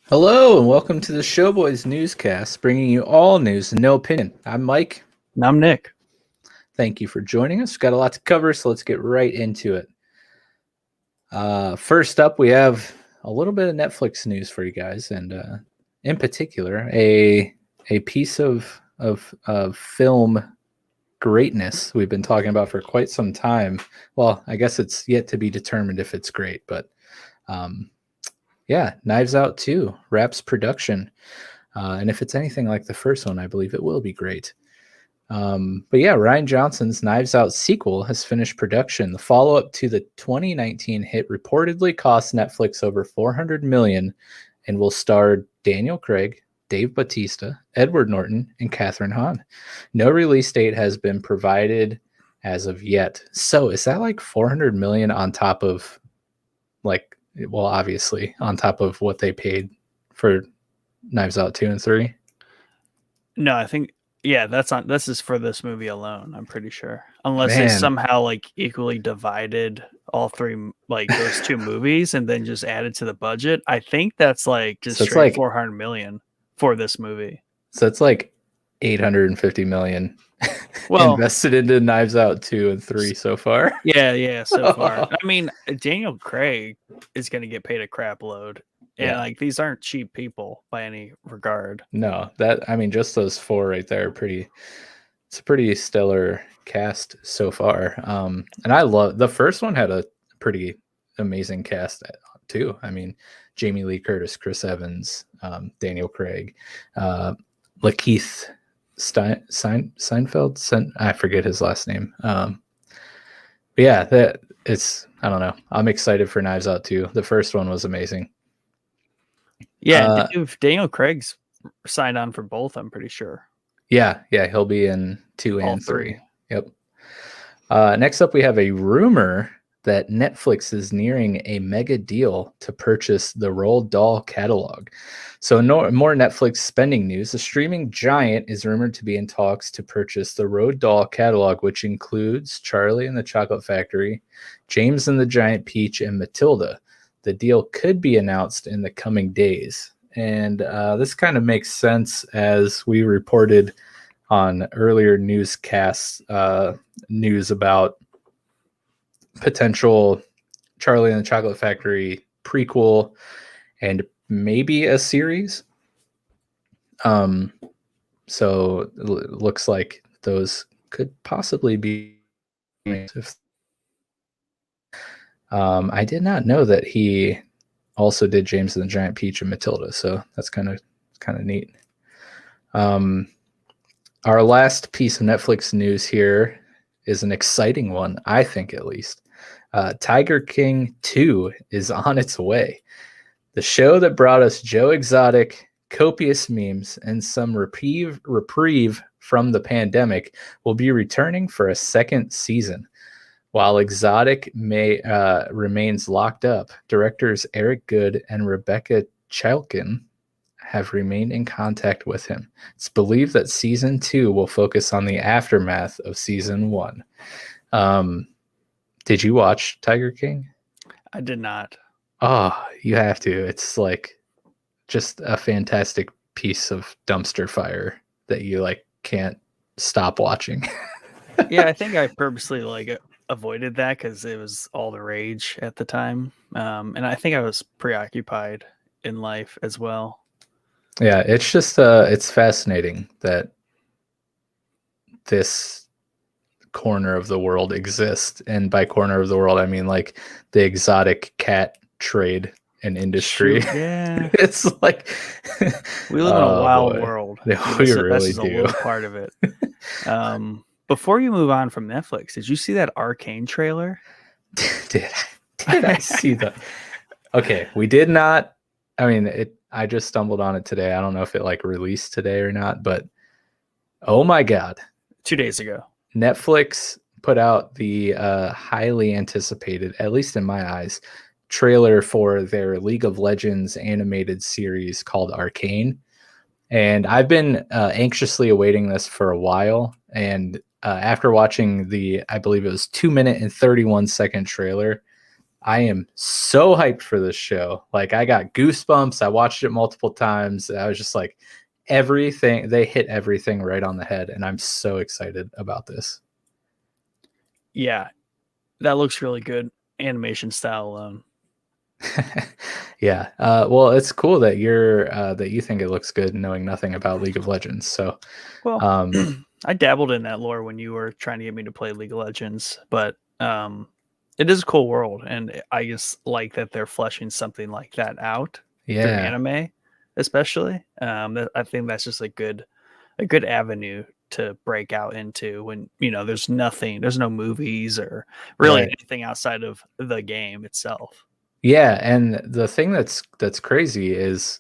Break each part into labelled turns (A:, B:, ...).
A: Hello and welcome to the Showboys Newscast, bringing you all news and no opinion. I'm Mike.
B: And I'm Nick.
A: Thank you for joining us. We've got a lot to cover, so let's get right into it. First up, we have a little bit of Netflix news for you guys, and in particular, a piece of film greatness we've been talking about for quite some time. Well, I guess it's yet to be determined if it's great, but yeah, Knives Out 2 wraps production. And if it's anything like the first one, I believe it will be great. But yeah, Rian Johnson's Knives Out sequel has finished production. The follow-up to the 2019 hit reportedly cost Netflix over $400 million and will star Daniel Craig, Dave Bautista, Edward Norton, and Kathryn Hahn. No release date has been provided as of yet. So is that like $400 million on top of well, obviously on top of what they paid for Knives Out 2 and 3?
B: No, I think this is for this movie alone, I'm pretty sure. Unless they somehow like equally divided all three, like those two movies and then just added to the budget. I think that's like just straight $400 million for this movie.
A: So it's like $850 million invested into Knives Out 2 and 3 so far.
B: Yeah, so far. I mean, Daniel Craig is going to get paid a crap load. And like these aren't cheap people by any regard.
A: No, just those four right there it's a pretty stellar cast so far. And I love the first one had a pretty amazing cast too. I mean, Jamie Lee Curtis, Chris Evans, Daniel Craig, Lakeith Seinfeld. I forget his last name. But yeah, I don't know. I'm excited for Knives Out 2. The first one was amazing.
B: Yeah, Daniel Craig's signed on for both, I'm pretty sure.
A: Yeah, he'll be in 2 and 3. Yep. Next up, we have a rumor that Netflix is nearing a mega deal to purchase the Roald Dahl catalog. So more Netflix spending news. The streaming giant is rumored to be in talks to purchase the Roald Dahl catalog, which includes Charlie and the Chocolate Factory, James and the Giant Peach, and Matilda. The deal could be announced in the coming days. And this kind of makes sense as we reported on earlier newscasts, news about potential Charlie and the Chocolate Factory prequel and maybe a series. So it looks like those could possibly be. I did not know that he also did James and the Giant Peach and Matilda, so that's kind of neat. Our last piece of Netflix news here is an exciting one, I think, at least. Tiger King 2 is on its way. The show that brought us Joe Exotic, copious memes, and some reprieve from the pandemic will be returning for a second season. While Exotic remains locked up, directors Eric Goode and Rebecca Chilkin have remained in contact with him. It's believed that season 2 will focus on the aftermath of season 1. Did you watch Tiger King?
B: I did not.
A: Oh, you have to. It's like just a fantastic piece of dumpster fire that you like can't stop watching.
B: Yeah, I think I purposely avoided that because it was all the rage at the time. And I think I was preoccupied in life as well.
A: Yeah, it's just it's fascinating that this corner of the world exists. And by corner of the world, I mean like the exotic cat trade and industry.
B: Shoot, yeah.
A: It's like
B: we live in a wild world.
A: Yeah, we really do.
B: A little part of it. Before you move on from Netflix, did you see that Arcane trailer?
A: Did I see that? Okay, we did not. I mean, I just stumbled on it today. I don't know if it like released today or not, but oh my God.
B: 2 days ago.
A: Netflix put out the highly anticipated, at least in my eyes, trailer for their League of Legends animated series called Arcane. And I've been anxiously awaiting this for a while. And after watching I believe it was 2 minute and 31 second trailer, I am so hyped for this show. Like, I got goosebumps. I watched it multiple times. I was just like, everything, they hit everything right on the head, and I'm so excited about this.
B: Yeah, that looks really good, animation style alone.
A: Yeah. Well, it's cool that you think it looks good, knowing nothing about League of Legends. So,
B: well, I dabbled in that lore when you were trying to get me to play League of Legends, but it is a cool world, and I just like that they're fleshing something like that out through anime, especially. I think that's just a good avenue to break out into when there's no movies or really anything outside of the game itself.
A: Yeah, and the thing that's crazy is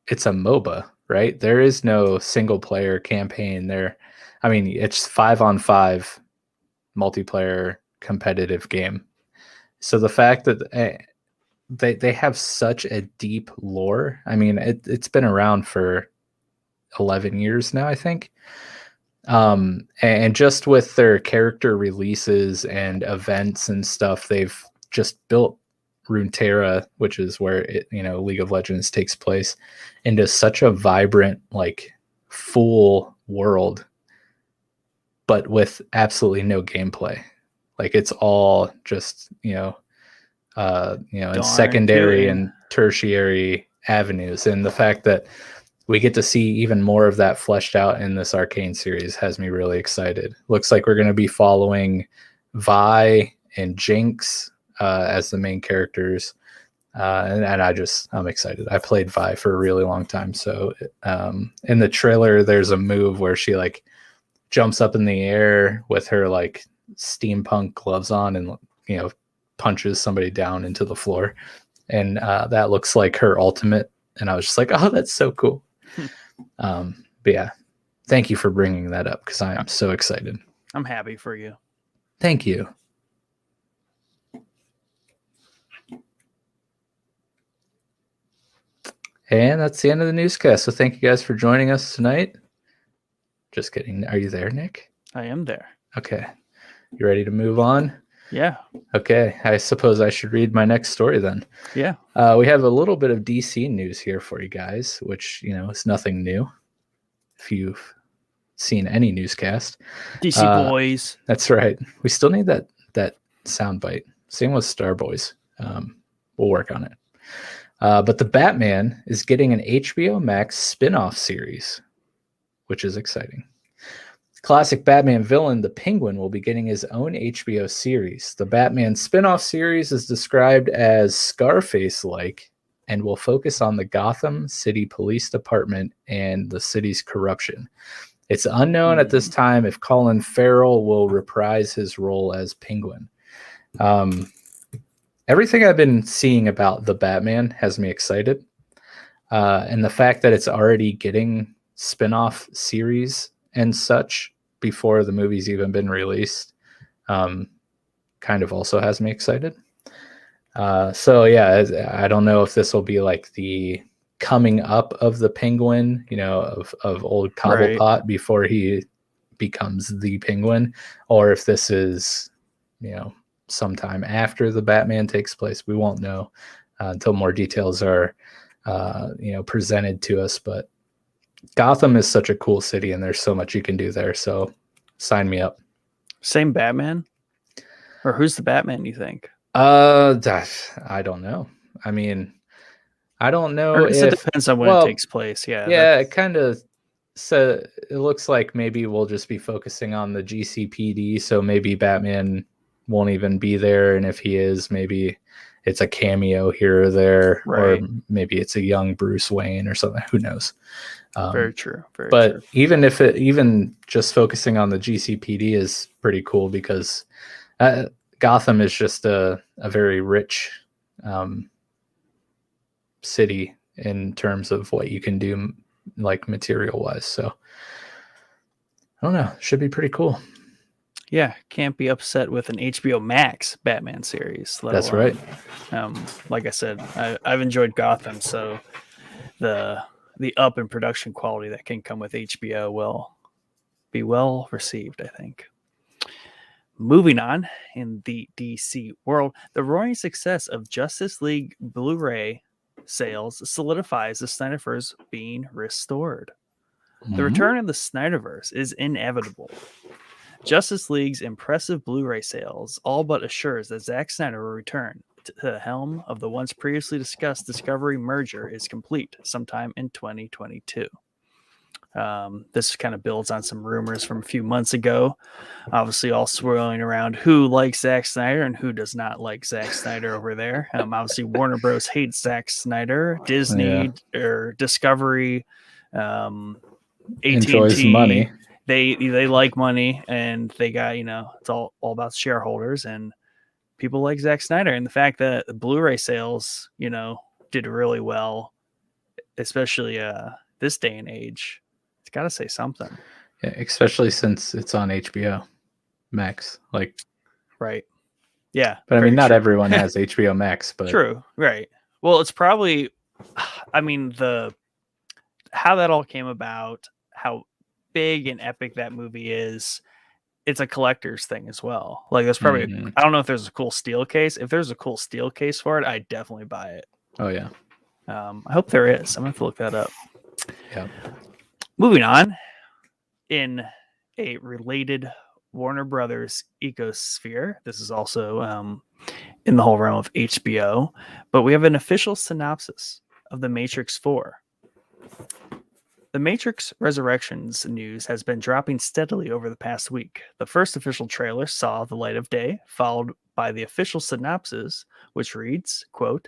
A: it's a MOBA, right? There is no single player campaign there. I mean, it's 5-on-5 multiplayer competitive game. So the fact that they have such a deep lore. I mean, it's been around for 11 years now, I think. And just with their character releases and events and stuff, they've just built Runeterra, which is where League of Legends takes place, into such a vibrant, like, full world, but with absolutely no gameplay. Like, it's all just in secondary and tertiary avenues, and the fact that we get to see even more of that fleshed out in this Arcane series has me really excited. Looks like we're going to be following Vi and Jinx as the main characters. And I'm excited. I played Vi for a really long time. So in the trailer, there's a move where she like jumps up in the air with her like steampunk gloves on and, punches somebody down into the floor. And that looks like her ultimate. And I was just like, oh, that's so cool. But yeah, thank you for bringing that up because I am so excited.
B: I'm happy for you.
A: Thank you. And that's the end of the newscast. So thank you guys for joining us tonight. Just kidding. Are you there, Nick?
B: I am there.
A: Okay. You ready to move on?
B: Yeah.
A: Okay. I suppose I should read my next story then.
B: Yeah.
A: We have a little bit of DC news here for you guys, which, is nothing new. If you've seen any newscast.
B: DC boys.
A: That's right. We still need that soundbite. Same with Star Boys. We'll work on it. But the Batman is getting an HBO Max spin-off series, which is exciting. Classic Batman villain, the Penguin, will be getting his own HBO series. The Batman spin-off series is described as Scarface-like and will focus on the Gotham City Police Department and the city's corruption. It's unknown at this time if Colin Farrell will reprise his role as Penguin. Everything I've been seeing about the Batman has me excited. And the fact that it's already getting spin-off series and such before the movie's even been released kind of also has me excited. So yeah, I don't know if this will be like the coming up of the Penguin, of old Cobblepot before he becomes the Penguin, or if this is, sometime after the Batman takes place. We won't know until more details are, presented to us. But Gotham is such a cool city, and there's so much you can do there. So sign me up.
B: Same Batman, or who's the Batman? You think?
A: I don't know. I mean, I don't know if
B: it depends on when it takes place.
A: Yeah, it kind of. So it looks like maybe we'll just be focusing on the GCPD. So maybe Batman won't even be there, and if he is, maybe it's a cameo here or there, or maybe it's a young Bruce Wayne or something. Who knows?
B: Very true.
A: But even if even just focusing on the GCPD is pretty cool because Gotham is just a very rich city in terms of what you can do, like material wise. So I don't know. Should be pretty cool.
B: Yeah, can't be upset with an HBO Max Batman series.
A: That's right.
B: Like I said, I've enjoyed Gotham, so the up in production quality that can come with HBO will be well received, I think. Moving on in the DC world, the roaring success of Justice League Blu-ray sales solidifies the Snyderverse being restored. The return of the Snyderverse is inevitable. Justice League's impressive Blu-ray sales all but assures that Zack Snyder will return to the helm of the once previously discussed Discovery merger is complete sometime in 2022. This kind of builds on some rumors from a few months ago, obviously all swirling around who likes Zack Snyder and who does not like Zack Snyder over there. Obviously Warner Bros. Hates Zack Snyder. Disney or Discovery,
A: enjoys
B: AT&T,
A: money.
B: They like money, and they got, it's all about shareholders, and people like Zack Snyder. And the fact that the Blu-ray sales, did really well, especially this day and age, it's got to say something.
A: Yeah, especially since it's on HBO Max.
B: Right. Yeah.
A: But I mean, not everyone has HBO Max, but
B: true. Right. Well, it's probably, I mean, how that all came about, how big and epic that movie is, it's a collector's thing as well. There's probably I don't know if there's a cool steel case. If there's a cool steel case for it, I'd definitely buy it.
A: Oh yeah.
B: I hope there is. I'm gonna have to look that up.
A: Yeah.
B: Moving on, in a related Warner Brothers ecosphere, this is also in the whole realm of HBO, but we have an official synopsis of The Matrix 4. The Matrix Resurrections news has been dropping steadily over the past week. The first official trailer saw the light of day, followed by the official synopsis, which reads, quote,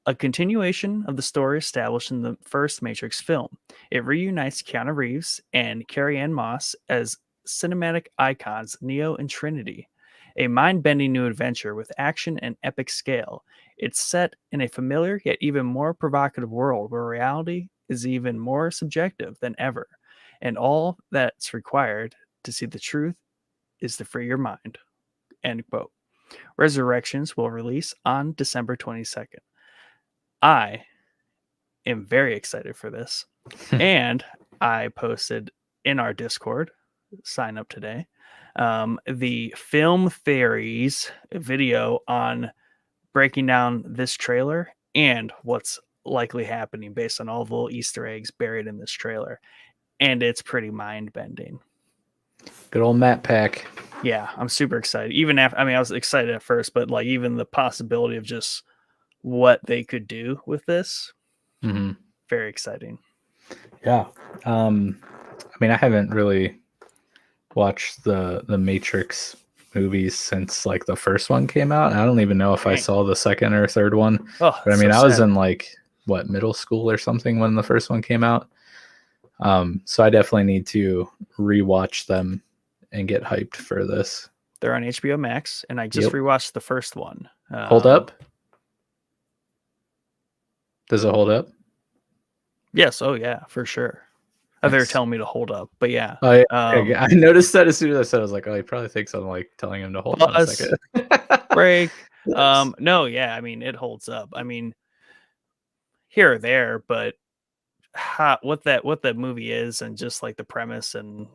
B: a continuation of the story established in the first Matrix film. It reunites Keanu Reeves and Carrie-Anne Moss as cinematic icons Neo and Trinity. A mind-bending new adventure with action and epic scale. It's set in a familiar yet even more provocative world where reality is even more subjective than ever, and all that's required to see the truth is to free your mind. End quote. Resurrections will release on December 22nd. I am very excited for this, and I posted in our Discord, sign up today, the Film Fairies video on breaking down this trailer and what's likely happening based on all the little Easter eggs buried in this trailer, and it's pretty mind-bending.
A: Good old Matt Pack.
B: Yeah, I'm super excited. Even after, I was excited at first, but even the possibility of just what they could do with this, very exciting.
A: Yeah. I haven't really watched the Matrix movies since the first one came out. I don't even know if I saw the second or third one.
B: Oh,
A: but I was in middle school or something when the first one came out. So I definitely need to rewatch them and get hyped for this.
B: They're on HBO Max, and I just rewatched the first one.
A: Hold up? Does it hold up?
B: Yes. Oh yeah, for sure. They're telling me to hold up, but yeah.
A: I noticed that as soon as I said, I was like, oh, he probably thinks I'm telling him to hold on a second.
B: Break. No, yeah, it holds up. Here or there, but what that movie is, and just the premise and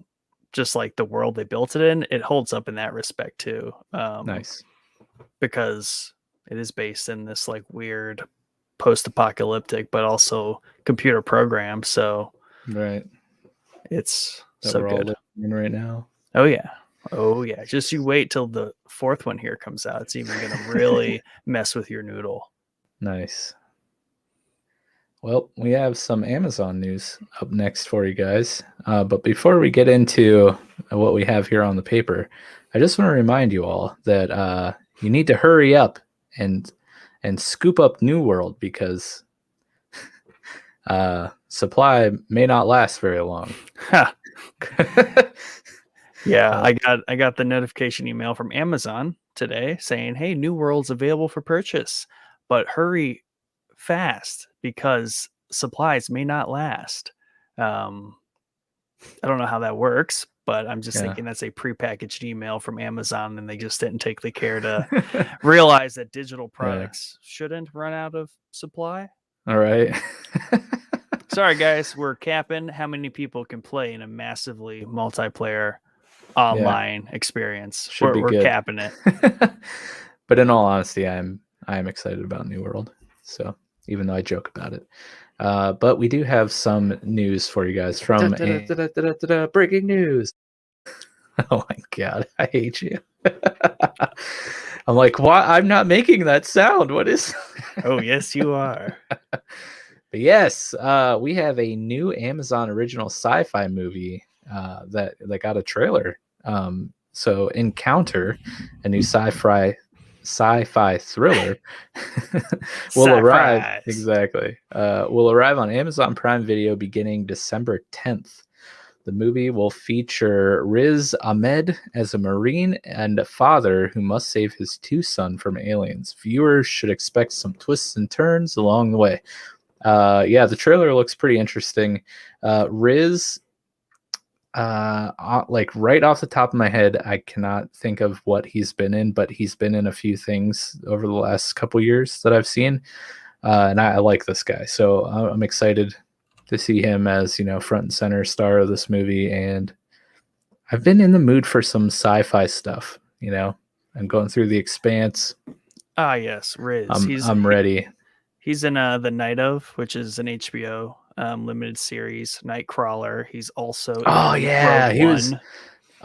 B: just the world they built it in, it holds up in that respect too.
A: Nice.
B: Because it is based in this weird post-apocalyptic, but also computer program. So
A: right.
B: It's
A: that
B: so
A: we're
B: good
A: all right now.
B: Oh yeah. Just you wait till the fourth one here comes out. It's even gonna really mess with your noodle.
A: Nice. Well, we have some Amazon news up next for you guys. But before we get into what we have here on the paper, I just want to remind you all that you need to hurry up and scoop up New World, because supply may not last very long.
B: Yeah, I got the notification email from Amazon today saying, "Hey, New World's available for purchase, but hurry fast because supplies may not last." I don't know how that works, but I'm just thinking that's a prepackaged email from Amazon, and they just didn't take the care to realize that digital products shouldn't run out of supply.
A: All right.
B: Sorry, guys, we're capping how many people can play in a massively multiplayer online experience.
A: Should be
B: We're
A: good.
B: capping it.
A: But in all honesty, I am excited about New World. So even though I joke about it, but we do have some news for you guys from breaking news. Oh my god, I hate you. I'm like, why? I'm not making that sound. What is?
B: Oh yes, you are.
A: But yes, we have a new Amazon original sci-fi movie that got a trailer. So Encounter, a new sci-fi thriller, will arrive will arrive on Amazon Prime Video beginning December 10th. The movie will feature Riz Ahmed as a Marine and a father who must save his two sons from aliens. Viewers should expect some twists and turns along the way. The trailer looks pretty interesting. Riz, like right off the top of my head, I cannot think of what he's been in, but he's been in a few things over the last couple years that I've seen, and I like this guy, so I'm excited to see him as front and center star of this movie. And I've been in the mood for some sci-fi stuff. I'm going through The Expanse.
B: Ah, yes, Riz.
A: I'm ready.
B: He's in The Night Of, which is an HBO limited series, Nightcrawler. He's also in Rogue One.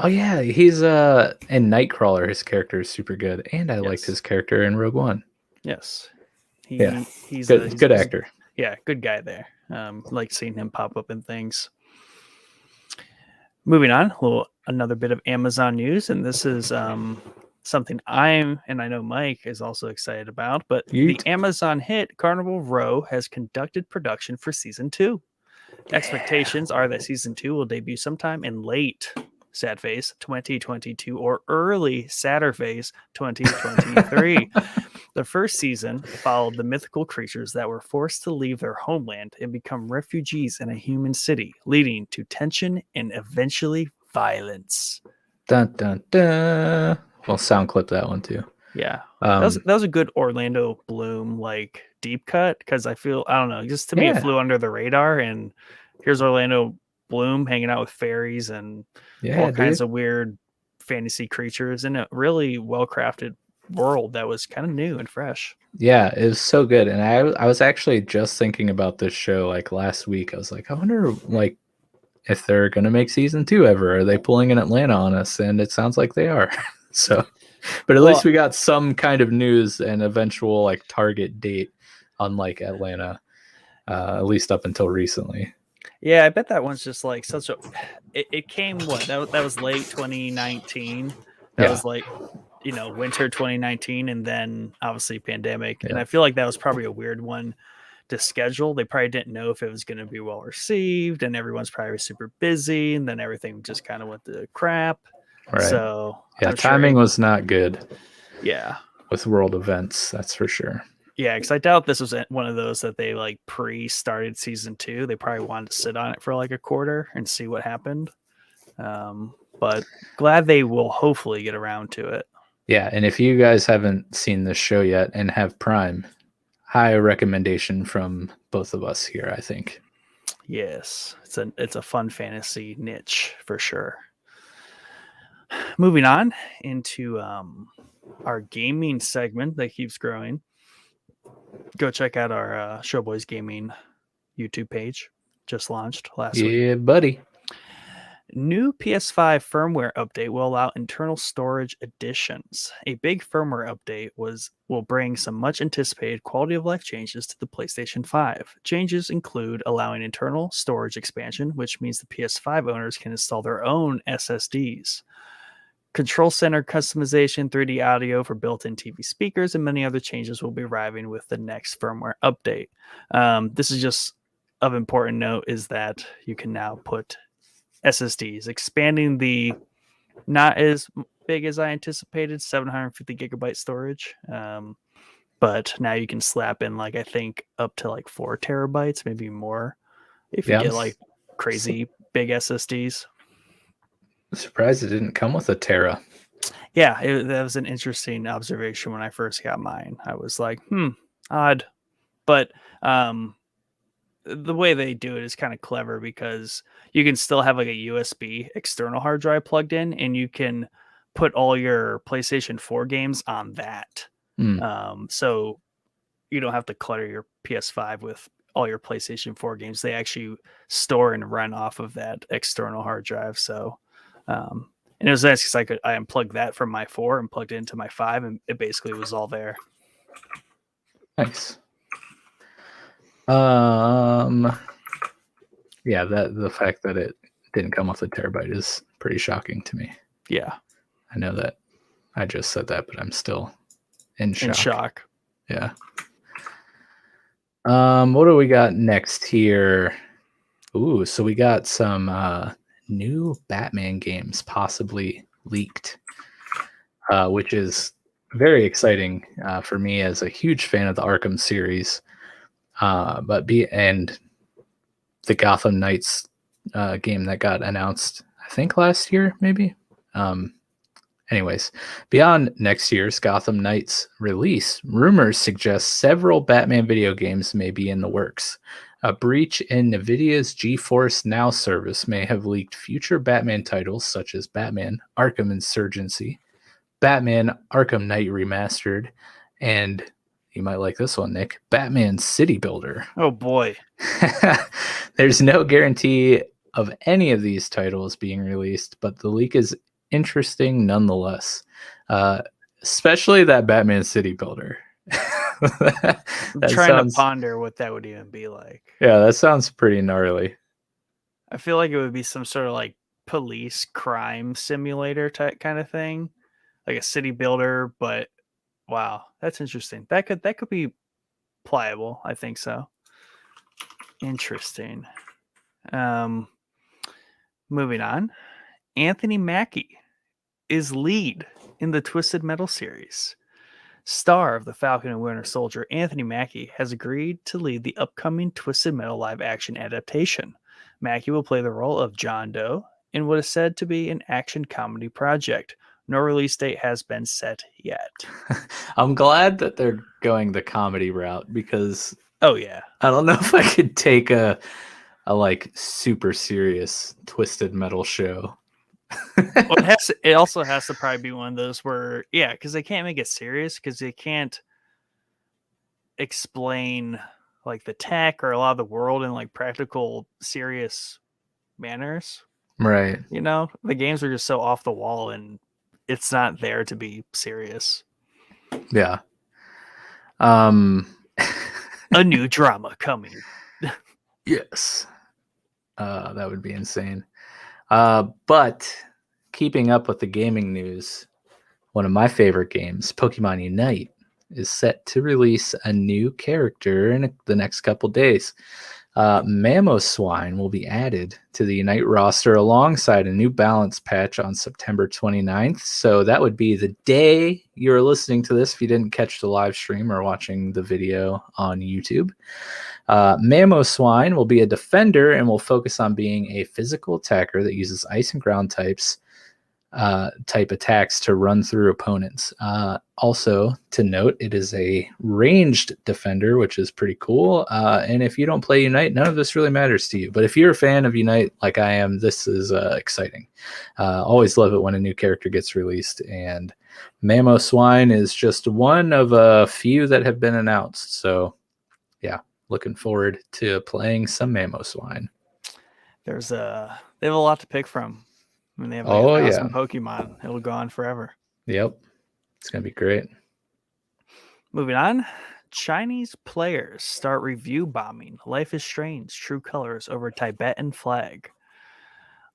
A: He's in Nightcrawler. His character is super good, and I liked his character in Rogue One.
B: Yes,
A: he's good actor.
B: Yeah, good guy there. Like seeing him pop up in things. Moving on, another bit of Amazon news, and this is something and I know Mike is also excited about, but the Amazon hit Carnival Row has conducted production for season 2. Yeah. Expectations are that season 2 will debut sometime in late sad face 2022 or early sadder face 2023. The first season followed the mythical creatures that were forced to leave their homeland and become refugees in a human city, leading to tension and eventually violence.
A: Dun dun dun. We'll sound clip that one too.
B: Yeah, that was a good Orlando Bloom deep cut, because I don't know, just to me it flew under the radar, and here's Orlando Bloom hanging out with fairies and all kinds of weird fantasy creatures in a really well crafted world that was kind of new and fresh.
A: Yeah, it was so good. And I was actually just thinking about this show last week. I was like, I wonder if they're gonna make season 2 ever. Are they pulling in Atlanta on us? And it sounds like they are. So, but at least we got some kind of news and eventual target date, unlike Atlanta, at least up until recently.
B: Yeah, I bet that one's just such a. It came that was late 2019. That was winter 2019, and then obviously pandemic. Yeah. And I feel like that was probably a weird one to schedule. They probably didn't know if it was going to be well received, and everyone's probably super busy, and then everything just kind of went to crap. Right. So
A: yeah, timing was not good.
B: Yeah,
A: with world events, that's for sure.
B: Yeah, because I doubt this was one of those that they pre-started season 2. They probably wanted to sit on it for a quarter and see what happened. But glad they will hopefully get around to it.
A: Yeah, and if you guys haven't seen this show yet and have Prime, high recommendation from both of us here, I think.
B: Yes, it's a fun fantasy niche for sure. Moving on into our gaming segment that keeps growing. Go check out our Showboys Gaming YouTube page. Just launched last week.
A: Yeah, buddy.
B: New PS5 firmware update will allow internal storage additions. A big firmware update will bring some much anticipated quality of life changes to the PlayStation 5. Changes include allowing internal storage expansion, which means the PS5 owners can install their own SSDs. Control center customization, 3D audio for built-in TV speakers, and many other changes will be arriving with the next firmware update. This is just of important note is that you can now put SSDs, expanding the not as big as I anticipated 750 gigabyte storage. But now you can slap in I think up to 4 terabytes, maybe more if you get crazy big SSDs.
A: I'm surprised it didn't come with a Tera.
B: Yeah, that was an interesting observation when I first got mine. I was like, odd. But the way they do it is kind of clever because you can still have like a USB external hard drive plugged in, and you can put all your PlayStation 4 games on that. So you don't have to clutter your PS5 with all your PlayStation 4 games. They actually store and run off of that external hard drive. So, and it was nice because I unplugged that from my 4 and plugged it into my 5, and it basically was all there.
A: Nice. Yeah, the fact that it didn't come with a terabyte is pretty shocking to me.
B: Yeah.
A: I know that I just said that, but I'm still in shock. Yeah. What do we got next here? Ooh, so we got some new Batman games possibly leaked, which is very exciting for me as a huge fan of the Arkham series. And the Gotham Knights game that got announced, I think last year, maybe. Anyways, beyond next year's Gotham Knights release, rumors suggest several Batman video games may be in the works. A breach in NVIDIA's GeForce Now service may have leaked future Batman titles such as Batman Arkham Insurgency, Batman Arkham Knight Remastered, and you might like this one, Nick, Batman City Builder.
B: Oh, boy.
A: There's no guarantee of any of these titles being released, but the leak is interesting nonetheless, especially that Batman City Builder.
B: I'm trying to ponder what that would even be like.
A: Yeah, that sounds pretty gnarly.
B: I feel like it would be some sort of like police crime simulator type kind of thing, like a city builder. But wow, that's interesting. That could be pliable. I think so. Interesting. Moving on, Anthony Mackie is lead in the Twisted Metal series. Star of the Falcon and Winter Soldier, Anthony Mackie has agreed to lead the upcoming Twisted Metal live-action adaptation. Mackie will play the role of John Doe in what is said to be an action comedy project. No release date has been set yet.
A: I'm glad that they're going the comedy route because
B: oh yeah,
A: I don't know if I could take a like super serious Twisted Metal show.
B: Well, it also has to probably be one of those where, yeah, because they can't make it serious because they can't explain like the tech or a lot of the world in like practical, serious manners.
A: Right.
B: You know, the games are just so off the wall and it's not there to be serious.
A: Yeah.
B: A new drama coming.
A: Yes. That would be insane. But keeping up with the gaming news, one of my favorite games, Pokemon Unite, is set to release a new character in the next couple days. Mamoswine will be added to the Unite roster alongside a new balance patch on September 29th. So that would be the day you're listening to this if you didn't catch the live stream or watching the video on YouTube. Mamoswine will be a defender and will focus on being a physical attacker that uses ice and ground type attacks to run through opponents. Also to note, it is a ranged defender, which is pretty cool. And if you don't play Unite, none of this really matters to you. But if you're a fan of Unite like I am, this is exciting. Always love it when a new character gets released. And Mamoswine is just one of a few that have been announced. So yeah, looking forward to playing some Mamoswine.
B: They have a lot to pick from. I mean, they have like 1,000 Pokemon. It'll go on forever.
A: Yep. It's going to be great.
B: Moving on. Chinese players start review bombing Life is Strange True Colors over Tibetan flag.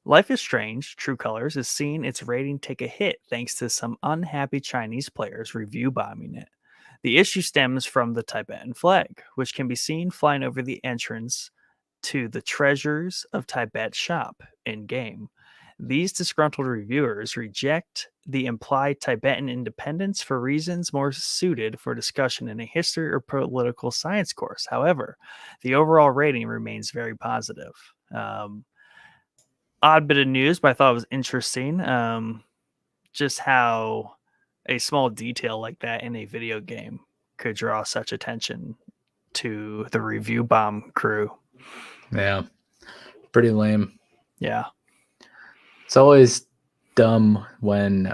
B: Life is Strange True Colors is seeing its rating take a hit thanks to some unhappy Chinese players review bombing it. The issue stems from the Tibetan flag, which can be seen flying over the entrance to the Treasures of Tibet shop in-game. These disgruntled reviewers reject the implied Tibetan independence for reasons more suited for discussion in a history or political science course. However, the overall rating remains very positive. Odd bit of news, but I thought it was interesting. Just how a small detail like that in a video game could draw such attention to the review bomb crew.
A: Yeah, pretty lame.
B: Yeah.
A: It's always dumb when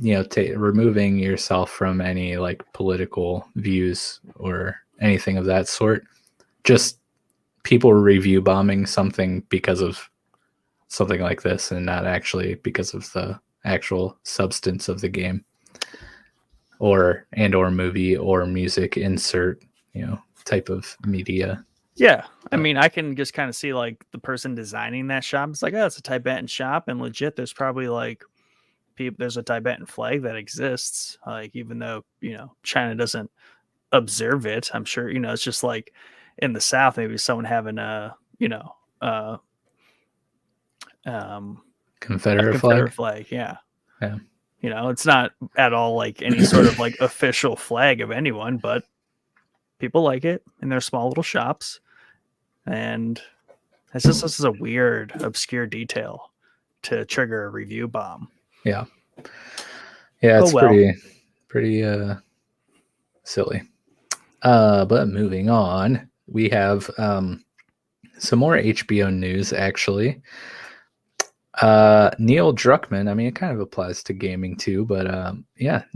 A: removing yourself from any like political views or anything of that sort. Just people review bombing something because of something like this and not actually because of the actual substance of the game or movie or music insert, type of media.
B: Yeah. I mean, I can just kind of see like the person designing that shop. It's like, oh, it's a Tibetan shop, and legit, there's probably like there's a Tibetan flag that exists. Like, even though, China doesn't observe it, I'm sure, it's just like in the South, maybe someone having a
A: Confederate
B: flag. Yeah.
A: Yeah.
B: It's not at all like any sort of like official flag of anyone, but people like it in their small little shops. And this is a weird, obscure detail to trigger a review bomb.
A: Yeah. Yeah, it's pretty silly. But moving on, we have some more HBO news, actually. Neil Druckmann, I mean, it kind of applies to gaming too, but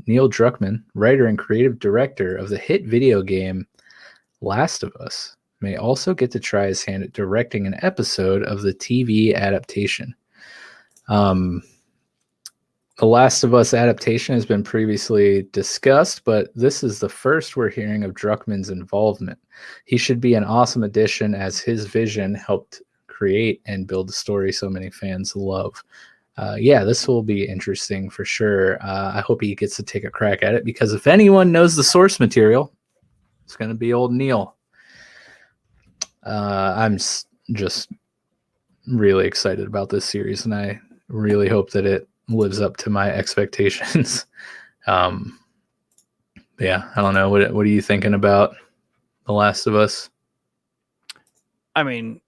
A: Neil Druckmann, writer and creative director of the hit video game Last of Us, may also get to try his hand at directing an episode of the TV adaptation. The Last of Us adaptation has been previously discussed, but this is the first we're hearing of Druckmann's involvement. He should be an awesome addition, as his vision helped create and build the story so many fans love. This will be interesting for sure. I hope he gets to take a crack at it, because if anyone knows the source material, it's going to be old Neil. I'm just really excited about this series, and I really hope that it lives up to my expectations. I don't know. What are you thinking about The Last of Us?
B: I mean,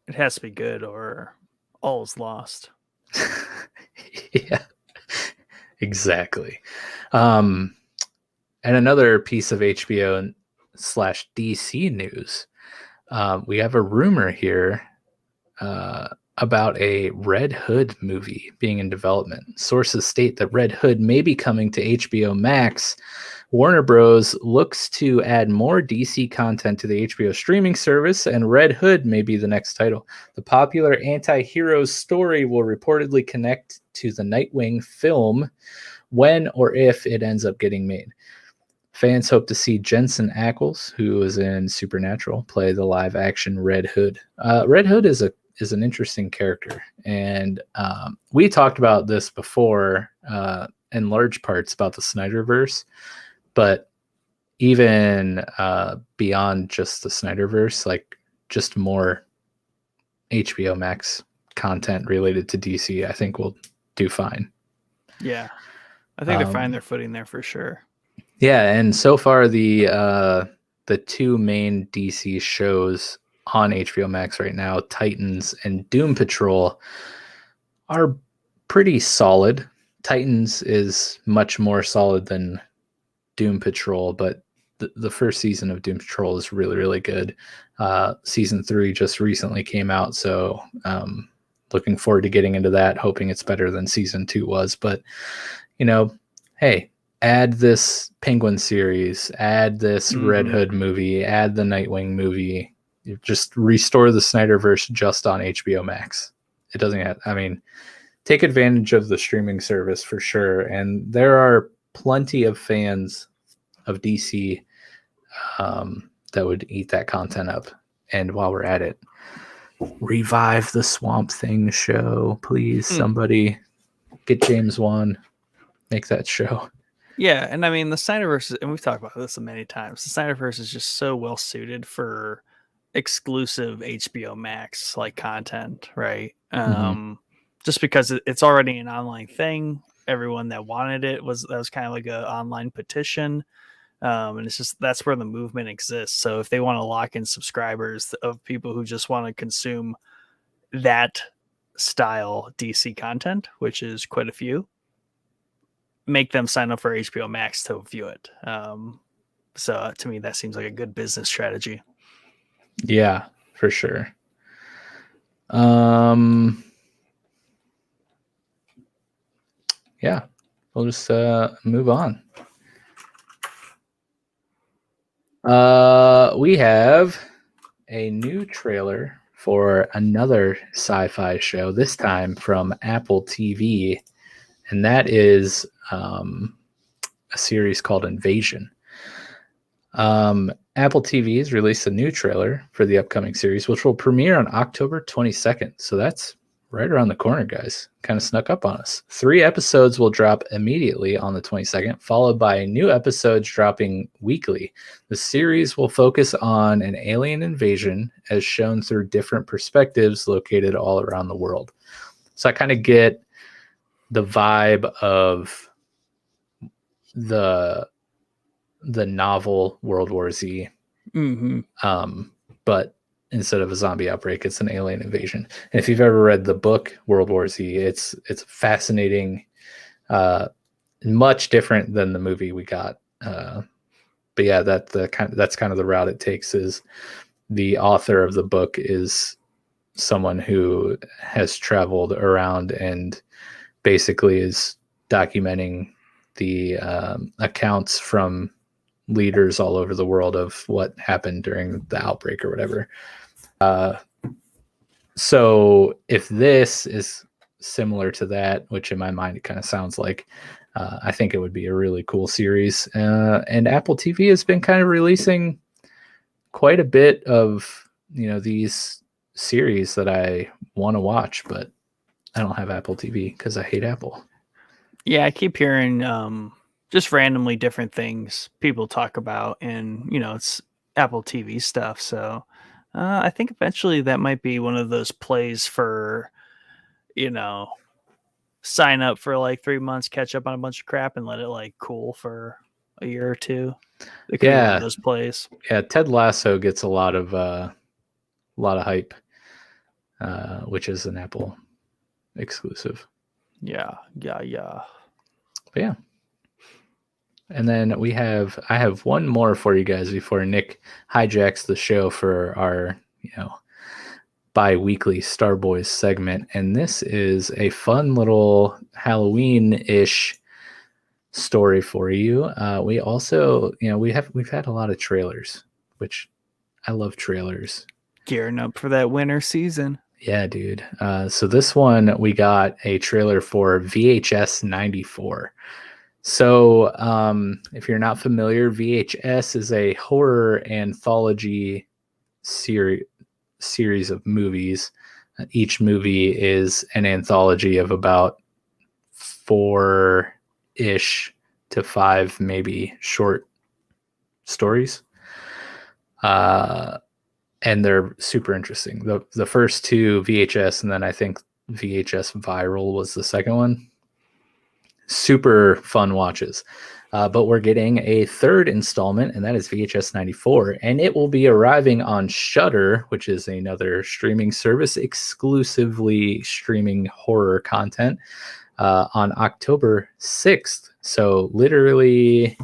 B: it has to be good or all is lost.
A: Yeah, exactly. And another piece of HBO / DC news. We have a rumor here about a Red Hood movie being in development. Sources state that Red Hood may be coming to HBO Max. Warner Bros. Looks to add more DC content to the HBO streaming service, and Red Hood may be the next title. The popular anti-hero's story will reportedly connect to the Nightwing film when or if it ends up getting made. Fans hope to see Jensen Ackles, who is in Supernatural, play the live-action Red Hood. Red Hood is an interesting character, and we talked about this before in large parts about the Snyderverse, but even beyond just the Snyderverse, like just more HBO Max content related to DC, I think will do fine.
B: Yeah, I think they're finding their footing there for sure.
A: Yeah, and so far the two main DC shows on HBO Max right now, Titans and Doom Patrol, are pretty solid. Titans is much more solid than Doom Patrol, but the first season of Doom Patrol is really, really good. Season 3 just recently came out, so looking forward to getting into that, hoping it's better than season 2 was. But, hey, add this Penguin series, add this Red Hood movie, add the Nightwing movie. You just restore the Snyderverse just on HBO Max. It doesn't have, take advantage of the streaming service for sure. And there are plenty of fans of DC that would eat that content up. And while we're at it, revive the Swamp Thing show, please. Somebody get James Wan, make that show.
B: Yeah, and I mean the Snyderverse, and we've talked about this many times. The Snyderverse is just so well suited for exclusive HBO Max like content, right? Just because it's already an online thing. Everyone that wanted it was kind of like an online petition, and it's just that's where the movement exists. So if they want to lock in subscribers of people who just want to consume that style DC content, which is quite a few, make them sign up for HBO Max to view it. So to me, that seems like a good business strategy.
A: Yeah, for sure. Yeah, we'll just move on. We have a new trailer for another sci-fi show, this time from Apple TV, and that is a series called Invasion. Apple TV has released a new trailer for the upcoming series, which will premiere on October 22nd. So that's right around the corner, guys. Kind of snuck up on us. 3 episodes will drop immediately on the 22nd, followed by new episodes dropping weekly. The series will focus on an alien invasion as shown through different perspectives located all around the world. So I kind of get the vibe of the novel World War Z. But instead of a zombie outbreak, it's an alien invasion. And if you've ever read the book World War Z, it's fascinating, much different than the movie we got. But yeah, that's kind of the route it takes. Is the author of the book is someone who has traveled around and basically is documenting the accounts from leaders all over the world of what happened during the outbreak or whatever. So if this is similar to that, which in my mind it kind of sounds like, I think it would be a really cool series. And Apple TV has been kind of releasing quite a bit of, these series that I want to watch, but I don't have Apple TV because I hate Apple.
B: Yeah, I keep hearing just randomly different things people talk about, and it's Apple TV stuff. So I think eventually that might be one of those plays for, sign up for like 3 months, catch up on a bunch of crap, and let it like cool for a year or two. It could be one of those plays.
A: Yeah, Ted Lasso gets a lot of hype, which is an Apple exclusive.
B: Yeah.
A: But yeah. And then I have one more for you guys before Nick hijacks the show for our, bi-weekly Star Boys segment. And this is a fun little Halloween-ish story for you. We also, we've had a lot of trailers, which I love trailers.
B: Gearing up for that winter season.
A: Yeah, dude. So this one, we got a trailer for VHS 94. So if you're not familiar, VHS is a horror anthology series of movies. Each movie is an anthology of about 4-ish to 5 maybe short stories. And they're super interesting. The first 2 VHS, and then I think VHS Viral was the second one. Super fun watches. But we're getting a 3rd installment, and that is VHS 94, and it will be arriving on Shudder, which is another streaming service exclusively streaming horror content, on October 6th. So literally,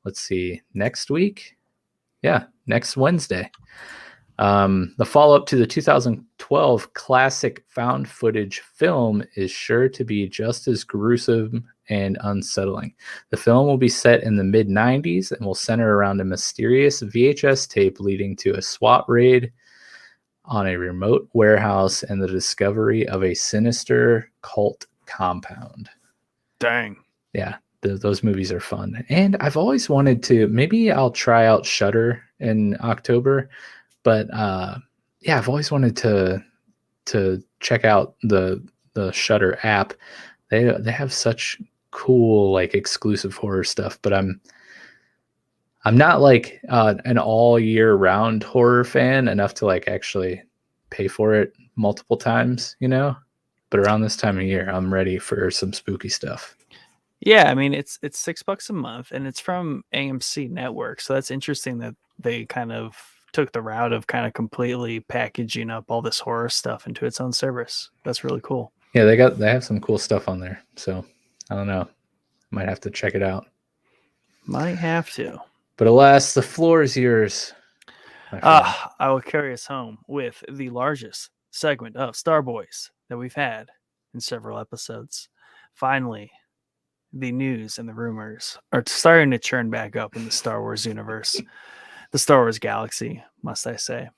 A: let's see, next week? Yeah, next Wednesday. The follow-up to the 2012 classic found footage film is sure to be just as gruesome and unsettling. The film will be set in the mid-90s and will center around a mysterious VHS tape leading to a SWAT raid on a remote warehouse and the discovery of a sinister cult compound.
B: Dang.
A: Yeah, those movies are fun. And I've always wanted to, maybe I'll try out Shudder in October. But yeah, I've always wanted to check out the Shudder app. They have such cool like exclusive horror stuff. But I'm not like an all year round horror fan enough to like actually pay for it multiple times, But around this time of year, I'm ready for some spooky stuff.
B: Yeah, I mean it's $6 a month, and it's from AMC Network, so that's interesting that they kind of took the route of kind of completely packaging up all this horror stuff into its own service. That's really cool.
A: Yeah, they have some cool stuff on there. So I don't know. Might have to check it out.
B: Might have to.
A: But alas, the floor is yours. my friend.
B: I will carry us home with the largest segment of Star Boys that we've had in several episodes. Finally, the news and the rumors are starting to churn back up in the Star Wars universe, the Star Wars galaxy, must I say.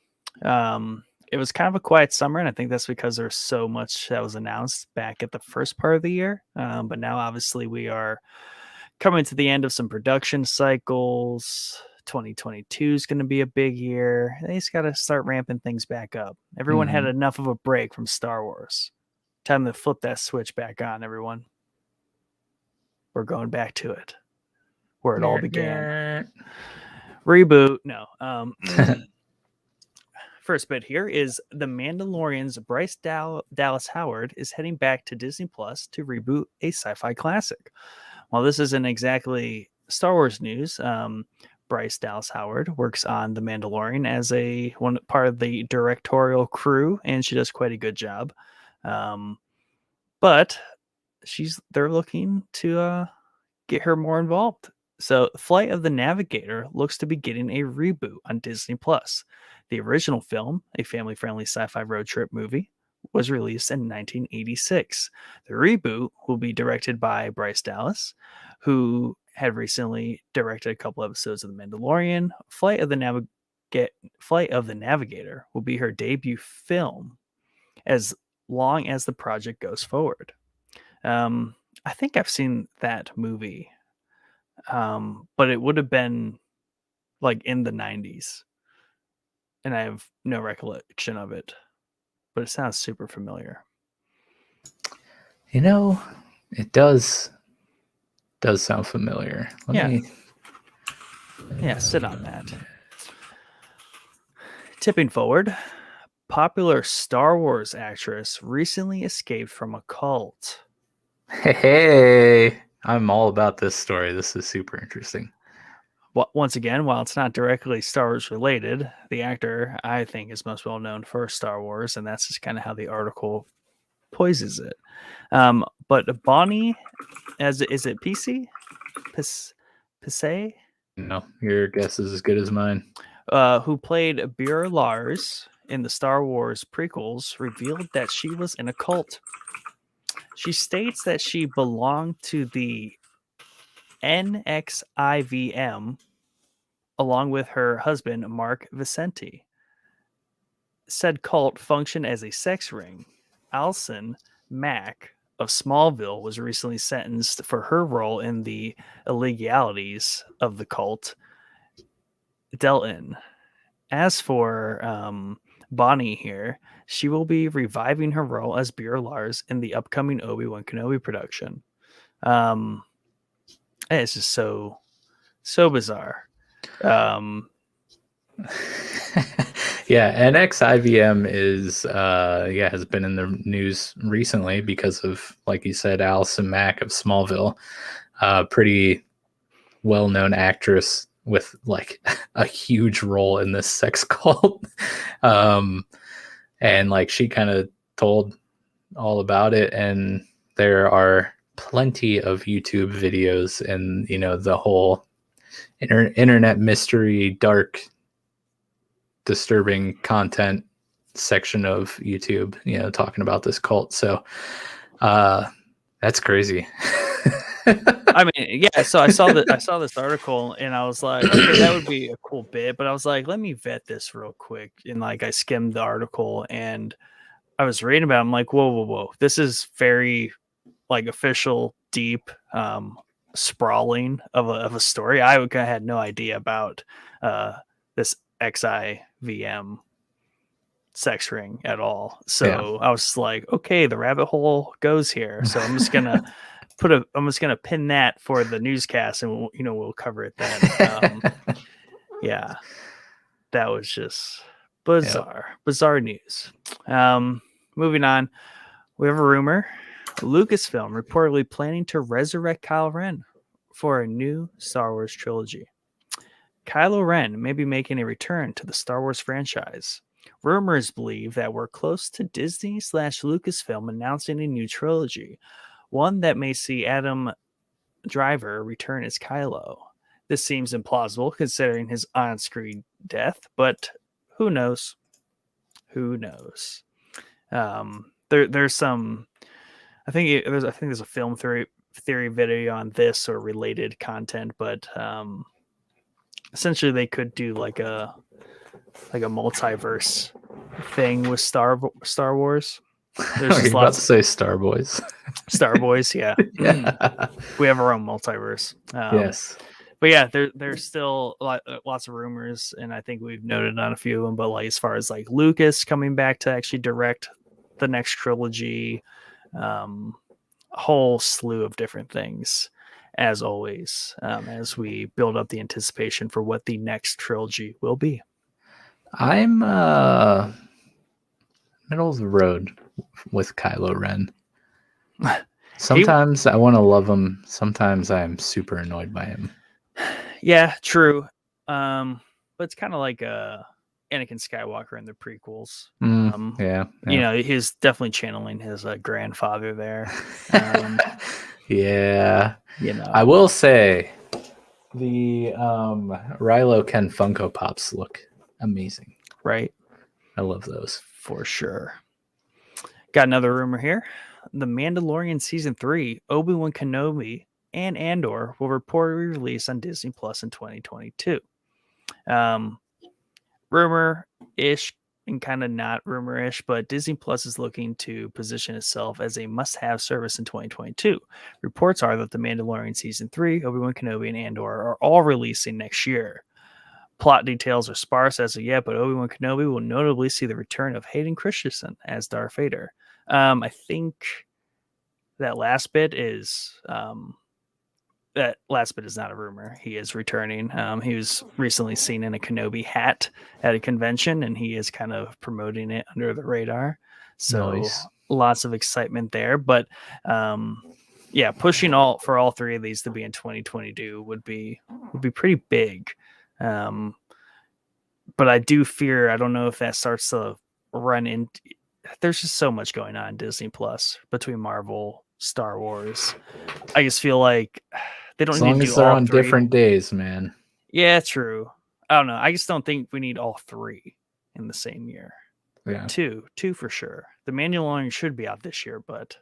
B: It was kind of a quiet summer, and I think that's because there's so much that was announced back at the first part of the year. But now, obviously, we are coming to the end of some production cycles. 2022 is going to be a big year. They just got to start ramping things back up. Everyone had enough of a break from Star Wars. Time to flip that switch back on, everyone. We're going back to it, where it all began. Reboot. No. First bit here is The Mandalorian's Bryce Dallas Howard is heading back to Disney Plus to reboot a sci-fi classic. While this isn't exactly Star Wars news, Bryce Dallas Howard works on The Mandalorian as one part of the directorial crew, and she does quite a good job. But they're looking to get her more involved. So, Flight of the Navigator looks to be getting a reboot on Disney Plus. The original film, a family-friendly sci-fi road trip movie, was released in 1986. The reboot will be directed by Bryce Dallas, who had recently directed a couple episodes of The Mandalorian. Flight of the Navigator will be her debut film as long as the project goes forward. I think I've seen that movie, but it would have been like in the 90s, and I have no recollection of it, but it sounds super familiar.
A: It does sound familiar. Let me
B: sit on that. Tipping forward, popular Star Wars actress recently escaped from a cult.
A: Hey, I'm all about this story. This is super interesting.
B: Once again, while it's not directly Star Wars related, the actor, I think, is most well known for Star Wars, and that's just kind of how the article poises it. But Bonnie, is it Piesse? Piesse?
A: No, your guess is as good as mine.
B: Who played Beer Lars in the Star Wars prequels, revealed that she was in a cult. She states that she belonged to the NXIVM along with her husband, Mark Vicente. Said cult functioned as a sex ring. Alison Mack of Smallville was recently sentenced for her role in the illegalities of the cult dealt in. As for Bonnie here, she will be reviving her role as Beer Lars in the upcoming Obi-Wan Kenobi production. It's just so bizarre.
A: Yeah, NXIVM has been in the news recently because of, like you said, Alison Mack of Smallville, pretty well-known actress with like a huge role in this sex cult. And like she kind of told all about it, and there are plenty of YouTube videos and the whole internet mystery, dark, disturbing content section of YouTube, talking about this cult. So that's crazy.
B: I mean, yeah. So I saw this article, and I was like, okay, that would be a cool bit. But I was like, let me vet this real quick. And like, I skimmed the article, and I was reading about it. I'm like, whoa. This is very like official, deep, sprawling of a story. I had no idea about this XIVM sex ring at all. So I was like, okay, the rabbit hole goes here. So I'm just gonna pin that for the newscast, and we'll cover it then. Yeah, that was just bizarre news. Moving on, we have a rumor. Lucasfilm reportedly planning to resurrect Kylo Ren for a new Star Wars trilogy. Kylo Ren may be making a return to the Star Wars franchise. Rumors believe that we're close to Disney/Lucasfilm announcing a new trilogy, one that may see Adam Driver return as Kylo. This seems implausible considering his on-screen death, but who knows? Who knows? There's some. I think there's a film theory video on this or related content, but essentially they could do like a multiverse thing with Star Wars.
A: There's Are you about to say Star Boys?
B: Star Boys, yeah.
A: Yeah.
B: We have our own multiverse.
A: Yes.
B: But yeah, there's still lots of rumors, and I think we've noted on a few of them. But like as far as like Lucas coming back to actually direct the next trilogy, a whole slew of different things, as always, as we build up the anticipation for what the next trilogy will be.
A: I'm middle of the road with Kylo Ren. Sometimes I want to love him. Sometimes I'm super annoyed by him.
B: Yeah, true. But it's kind of like Anakin Skywalker in the prequels.
A: Yeah.
B: You know, he's definitely channeling his grandfather there.
A: Yeah.
B: You know,
A: I will say the Rilo Ken Funko Pops look amazing.
B: Right.
A: I love those.
B: For sure. Got another rumor here. The Mandalorian Season 3, Obi-Wan Kenobi, and Andor will reportedly release on Disney Plus in 2022. Rumor-ish and kind of not rumor-ish, but Disney Plus is looking to position itself as a must-have service in 2022. Reports are that The Mandalorian Season 3, Obi-Wan Kenobi, and Andor are all releasing next year. Plot details are sparse as of yet, but Obi-Wan Kenobi will notably see the return of Hayden Christensen as Darth Vader. I think that last bit is not a rumor. He is returning. He was recently seen in a Kenobi hat at a convention, and he is kind of promoting it under the radar. So nice. Lots of excitement there. But yeah, pushing for all three of these to be in 2022 would be pretty big. But I do fear, I don't know if that starts to run in. There's just so much going on in Disney Plus between Marvel, Star Wars. I just feel like they don't need to do all three. As long as they're on
A: different days, man.
B: Yeah, true. I don't know. I just don't think we need all three in the same year.
A: Yeah.
B: Two for sure. The Mandalorian should be out this year, but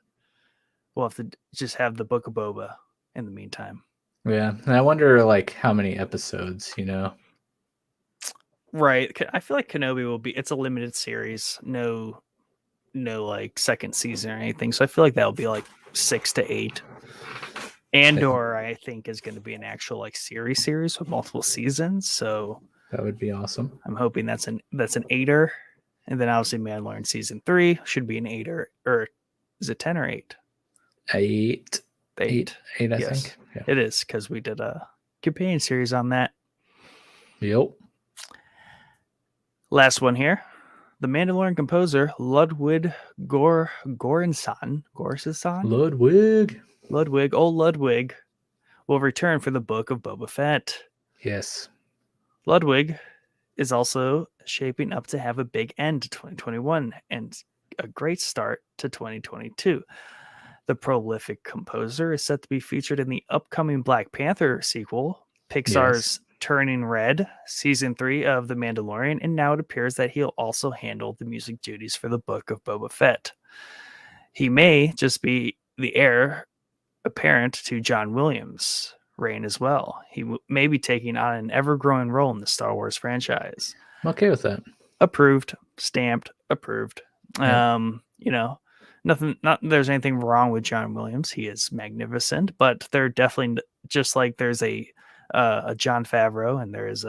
B: we'll have to just have the Book of Boba in the meantime.
A: Yeah, and I wonder like how many episodes, you know?
B: Right. I feel like Kenobi will be. It's a limited series. No like second season or anything. So I feel like that'll be like 6 to 8. Andor, I think, is going to be an actual like series with multiple seasons. So
A: that would be awesome.
B: I'm hoping that's an 8er, and then obviously Mandalorian Season 3 should be an 8er, or is it 10 or 8?
A: 8.
B: 8.
A: I think.
B: Yeah. It is, because we did a companion series on that.
A: Yep.
B: Last one here. The Mandalorian composer Ludwig Goransson, Ludwig, will return for the Book of Boba Fett.
A: Yes.
B: Ludwig is also shaping up to have a big end to 2021 and a great start to 2022. The prolific composer is set to be featured in the upcoming Black Panther sequel, Pixar's Turning Red, Season 3 of The Mandalorian, and now it appears that he'll also handle the music duties for the Book of Boba Fett. He may just be the heir apparent to John Williams' reign as well. He may be taking on an ever-growing role in the Star Wars franchise.
A: I'm okay with that.
B: Approved, stamped, approved. Yep. There's anything wrong with John Williams. He is magnificent, but they're definitely, just like there's a Jon Favreau and there is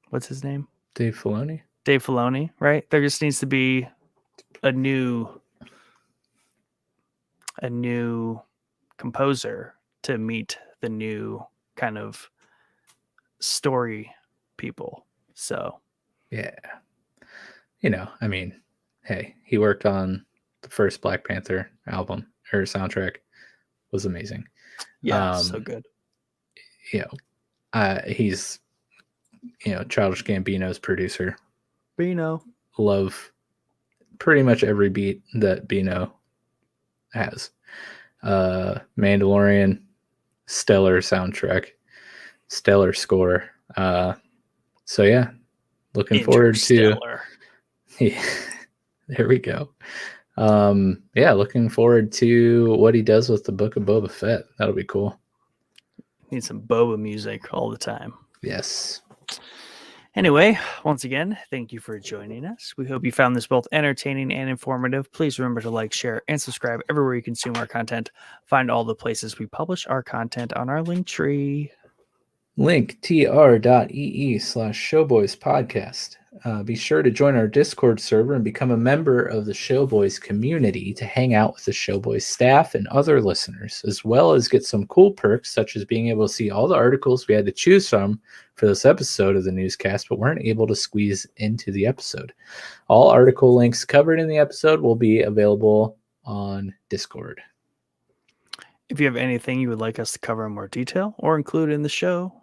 B: what's his name?
A: Dave
B: Filoni, right? There just needs to be a new composer to meet the new kind of story people. So
A: yeah, I mean, hey, he worked on the first Black Panther album or soundtrack. Was amazing.
B: Yeah, so good.
A: He's Childish Gambino's producer.
B: Bino.
A: Love pretty much every beat that Bino has. Mandalorian, stellar soundtrack, stellar score. So yeah, looking forward to. Yeah, there we go. Yeah, looking forward to what he does with the Book of Boba Fett. That'll be cool.
B: Need some Boba music all the time.
A: Yes.
B: Anyway, once again, thank you for joining us. We hope you found this both entertaining and informative. Please remember to like, share, and subscribe everywhere you consume our content. Find all the places we publish our content on our link tree.
A: Link tr.ee/showboyspodcast. Be sure to join our Discord server and become a member of the Showboys community to hang out with the Showboys staff and other listeners, as well as get some cool perks such as being able to see all the articles we had to choose from for this episode of the newscast, but weren't able to squeeze into the episode. All article links covered in the episode will be available on Discord.
B: If you have anything you would like us to cover in more detail or include in the show,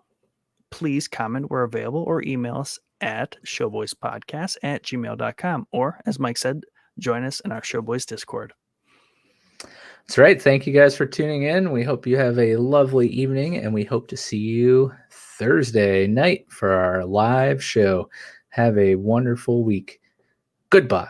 B: please comment where available or email us at showboyspodcast@gmail.com. Or, as Mike said, join us in our Showboys Discord.
A: That's right. Thank you guys for tuning in. We hope you have a lovely evening, and we hope to see you Thursday night for our live show. Have a wonderful week. Goodbye.